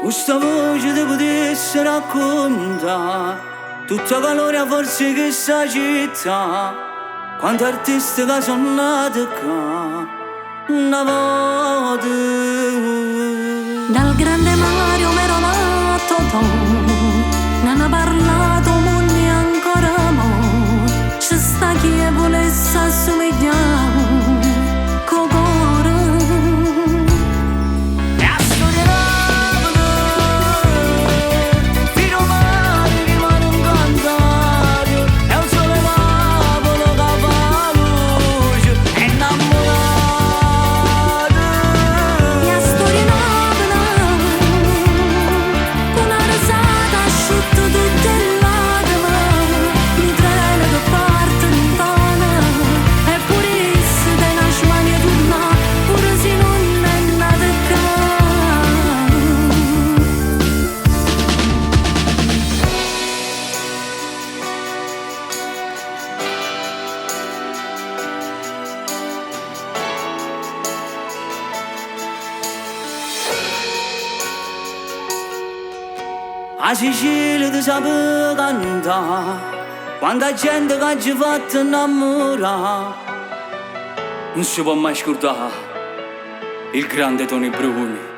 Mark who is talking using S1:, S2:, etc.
S1: Questa voce ti potesse raccontare tutta calore a forza che sta città, quanti artisti che sono nati qua una volta.
S2: Dal grande Mario m'ero nato non ha parlato mondi ancora mo, ci sta chi volesse assomigliare co cuore.
S1: E a storia Napoli fino a mare rimane un cantato, è un sole Napoli che fa luce, è innamorato.
S2: E a storia Napoli una risata asciutta tutte le lacrime, mi treno che parte lontana, e pure se te lasci mani torna, pure se non è nata qua.
S1: A Sicilia ti sape cantare, quanta gente che ci ha fatto innamorare. Non si può mai scordare il grande Tony Bruni.